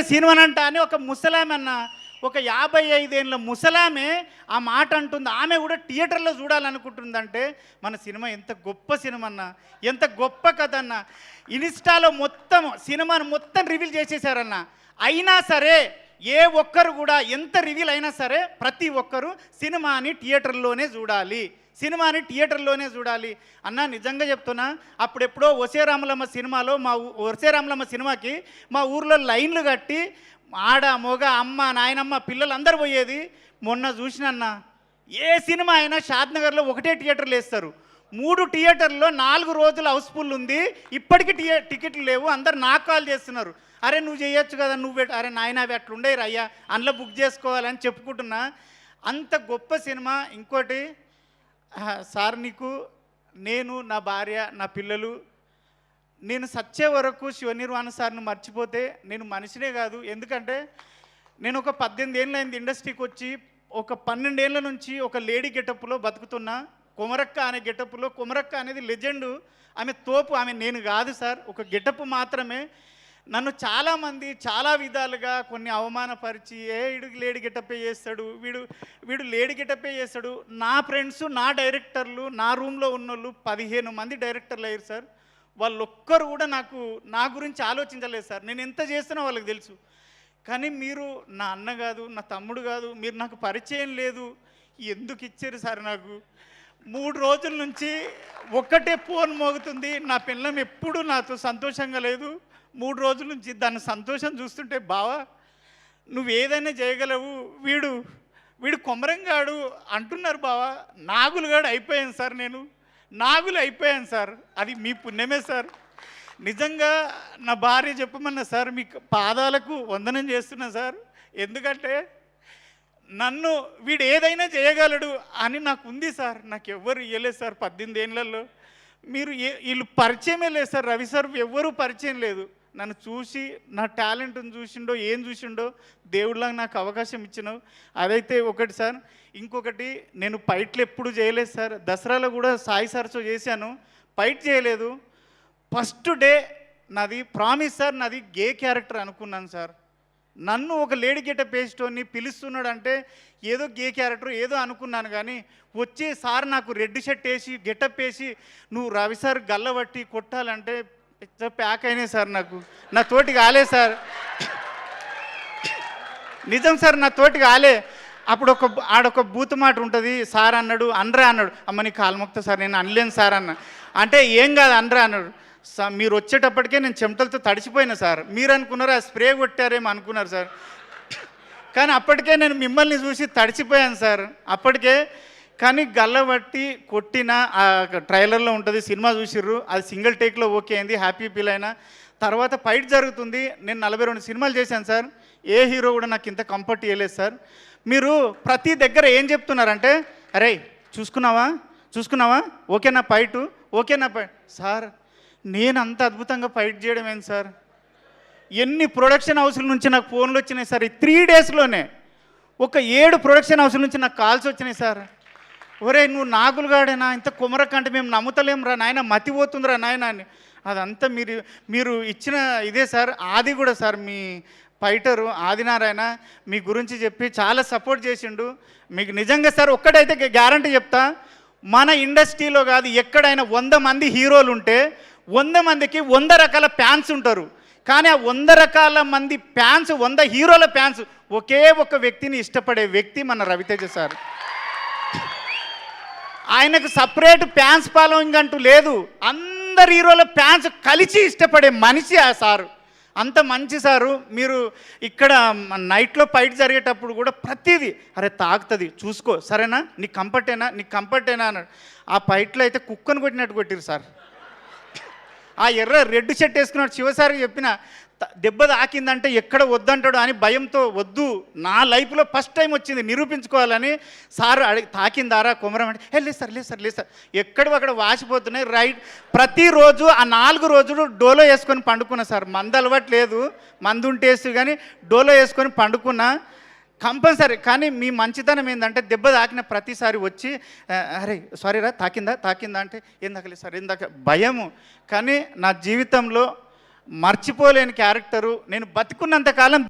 సినిమానంట అని ఒక ముసలామె అన్న, ఒక 55 ఏళ్ళ ముసలామె ఆ మాట అంటుంది. ఆమె కూడా థియేటర్లో చూడాలనుకుంటుందంటే మన సినిమా ఎంత గొప్ప సినిమా అన్న, ఎంత గొప్ప కథ అన్న. ఇన్స్టాలో మొత్తం సినిమాను మొత్తం రివీల్ చేసేసారన్న. అయినా సరే ఏ ఒక్కరు కూడా ఎంత రివీల్ అయినా సరే ప్రతి ఒక్కరు సినిమాని థియేటర్లోనే చూడాలి, సినిమాని థియేటర్లోనే చూడాలి అన్న. నిజంగా చెప్తున్నా, అప్పుడెప్పుడో ఒసే రామలమ్మ సినిమాలో ఒసే రామలమ్మ సినిమాకి మా ఊర్లో లైన్లు కట్టి ఆడ మొగ అమ్మ నాయనమ్మ పిల్లలు అందరు పోయేది. మొన్న చూసినన్న, ఏ సినిమా అయినా షాద్నగర్లో ఒకటే థియేటర్లు వేస్తారు. 3 థియేటర్లో 4 రోజులు హౌస్ఫుల్ ఉంది. ఇప్పటికీ టికెట్లు లేవు. అందరు నాకు కాల్ చేస్తున్నారు, అరే నువ్వు చేయొచ్చు కదా, నువ్వు అరే నాయన అవి అట్లుండేరు అయ్యా, అందులో బుక్ చేసుకోవాలని చెప్పుకుంటున్నా. అంత గొప్ప సినిమా. ఇంకోటి సార్, నీకు నేను, నా భార్య, నా పిల్లలు, నేను సచ్చే వరకు శివనిర్వాణ సార్ని మర్చిపోతే నేను మనిషినే కాదు. ఎందుకంటే నేను ఒక 18 ఏళ్ళ అయింది ఇండస్ట్రీకి వచ్చి, ఒక 12 ఏళ్ళ నుంచి ఒక లేడీ గెటప్లో బతుకుతున్నా. కొమరక్క అనే గెటప్లో, కొమరక్క అనేది లెజెండు, ఆమె తోపు, ఆమె నేను కాదు సార్, ఒక గెటప్ మాత్రమే. నన్ను చాలామంది చాలా విధాలుగా కొన్ని అవమానపరిచి, వీడు లేడీ గెటప్పే చేస్తాడు, వీడు లేడీ గెటప్పే చేస్తాడు. నా ఫ్రెండ్స్, నా డైరెక్టర్లు, నా రూమ్లో ఉన్నోళ్ళు 15 మంది డైరెక్టర్లు అయ్యారు సార్. వాళ్ళొక్కరు కూడా నా గురించి ఆలోచించలేదు సార్. నేను ఎంత చేస్తున్నా వాళ్ళకి తెలుసు. కానీ మీరు నా అన్న కాదు, నా తమ్ముడు కాదు, మీరు నాకు పరిచయం లేదు, ఎందుకు ఇచ్చారు సార్? నాకు 3 రోజుల నుంచి ఒక్కటే ఫోన్ మోగుతుంది. నా పిల్లం ఎప్పుడూ నాతో సంతోషంగా లేదు. 3 రోజుల నుంచి దాని సంతోషం చూస్తుంటే, బావా నువ్వు ఏదైనా చేయగలవు, వీడు కొమరంగాడు అంటున్నారు బావా. నాగులుగాడు అయిపోయాను సార్, నేను నాగులు అయిపోయాను సార్. అది మీ పుణ్యమే సార్. నిజంగా నా భార్య చెప్పమన్నా సార్, మీ పాదాలకు వందనం చేస్తున్నా సార్. ఎందుకంటే నన్ను వీడు ఏదైనా చేయగలడు అని నాకు ఉంది సార్. నాకు ఎవ్వరు ఇవ్వలేదు సార్ 18 ఏళ్ళల్లో. వీళ్ళు పరిచయమే లేదు సార్. రవి సార్ ఎవ్వరూ పరిచయం లేదు. నన్ను చూసి, నా టాలెంట్ని చూసిండో ఏం చూసిండో దేవుళ్ళగా నాకు అవకాశం ఇచ్చినావు. అదైతే ఒకటి సార్. ఇంకొకటి, నేను ఫైట్లు ఎప్పుడు చేయలేదు సార్. దసరాలో కూడా సాయి సార్తో చేశాను, ఫైట్ చేయలేదు. ఫస్ట్ డే నాది ప్రామిస్ సార్, నాది గే క్యారెక్టర్ అనుకున్నాను సార్. నన్ను ఒక లేడీ గెటప్ వేసేటోని పిలుస్తున్నాడు అంటే ఏదో గే క్యారెక్టర్ ఏదో అనుకున్నాను. కానీ వచ్చి సార్ నాకు రెడ్ షర్ట్ వేసి గెటప్ వేసి నువ్వు రవి సార్ గల్లబట్టి కొట్టాలంటే ప్యాక్ అయినాయి సార్. నా తోటి కాలే సార్, నిజం సార్, నా తోటి కాలే. అప్పుడు ఆడొక బూత్ మాట ఉంటుంది, సార్ అన్నాడు, అనరా అన్నాడు. అమ్మ నీ కాలుమొక్తా సార్, నేను అనలేను సార్ అన్న. అంటే ఏం కాదు అనరా అన్నాడు. మీరు వచ్చేటప్పటికే నేను చెమటలతో తడిచిపోయినా సార్. మీరు అనుకున్నారు ఆ స్ప్రే కొట్టారేమో అనుకున్నారు సార్. కానీ అప్పటికే నేను మిమ్మల్ని చూసి తడిచిపోయాను సార్ అప్పటికే. కానీ గల్లబట్టి కొట్టిన ఆ ట్రైలర్లో ఉంటుంది, సినిమా చూసిర్రు, అది సింగిల్ టేక్లో ఓకే అయింది, హ్యాపీ ఫీల్ అయినా. తర్వాత ఫైట్ జరుగుతుంది. నేను 42 సినిమాలు చేశాను సార్. ఏ హీరో కూడా నాకు ఇంత కంఫర్ట్ ఇవ్వలేదు సార్. మీరు ప్రతి దగ్గర ఏం చెప్తున్నారంటే, అరే చూసుకున్నావా ఓకేనా ఫైటు, ఓకేనా ఫైట్. సార్ నేను అంత అద్భుతంగా ఫైట్ చేయడం ఏంటి సార్? ఎన్ని ప్రొడక్షన్ హౌస్ల నుంచి నాకు ఫోన్లు వచ్చినాయి సార్. ఈ 3 డేస్లోనే ఒక 7 ప్రొడక్షన్ హౌస్ల నుంచి నాకు కాల్స్ వచ్చినాయి సార్. ఒరే నువ్వు నాగులుగాడేనా, ఇంత కుమరకంటే మేము నమ్ముతలేం రా నాయన, మతిపోతుందిరా నాయన అని. అదంతా మీరు ఇచ్చిన ఇదే సార్. ఆది కూడా సార్, మీ ఫైటరు ఆదినారాయణ మీ గురించి చెప్పి చాలా సపోర్ట్ చేసిండు. మీకు నిజంగా సార్ ఒక్కటైతే గ్యారంటీ చెప్తా, మన ఇండస్ట్రీలో కాదు ఎక్కడైనా 100 మంది హీరోలు ఉంటే 100 మందికి 100 రకాల ఫ్యాన్స్ ఉంటారు. కానీ ఆ 100 రకాల మంది ఫ్యాన్స్, 100 హీరోల ఫ్యాన్స్ ఒకే ఒక వ్యక్తిని ఇష్టపడే వ్యక్తి మన రవితేజ సార్. ఆయనకు సపరేట్ ఫ్యాన్స్ ఫాలోయింగ్ అంటూ లేదు. అందరు హీరోల ఫ్యాన్స్ కలిసి ఇష్టపడే మనిషి ఆ సారు. అంత మంచి సారు. మీరు ఇక్కడ నైట్లో ఫైట్ జరిగేటప్పుడు కూడా ప్రతిదీ అరే తాగుతుంది చూసుకో, సరేనా, నీకు కంఫర్టేనా అన్నాడు. ఆ ఫైట్లో అయితే కుక్కను కొట్టినట్టు కొట్టిరు సార్. ఆ రెడ్ షర్ట్ వేసుకున్నాడు. శివసారికి చెప్పిన దెబ్బ తాకిందంటే ఎక్కడ వద్దంటాడు అని భయంతో, వద్దు నా లైఫ్లో ఫస్ట్ టైం వచ్చింది నిరూపించుకోవాలని. సార్ తాకిందారా కొమరం అంటే లేదు సార్ ఎక్కడో అక్కడ వాసిపోతున్నాయి. రైట్, ప్రతిరోజు ఆ 4 రోజులు డోలో వేసుకొని పండుకున్నా సార్. మందు అలవాటు లేదు, మందు ఉంటేసి కానీ డోలో వేసుకొని పండుకున్నా కంపల్సరీ. కానీ మీ మంచితనం ఏంటంటే దెబ్బ తాకిన ప్రతిసారి వచ్చి అరే సారీరా తాకిందా అంటే ఏం తాకలేదు సార్, ఏం తాక భయము. కానీ నా జీవితంలో మర్చిపోలేని క్యారెక్టరు. నేను బతికున్నంత కాలం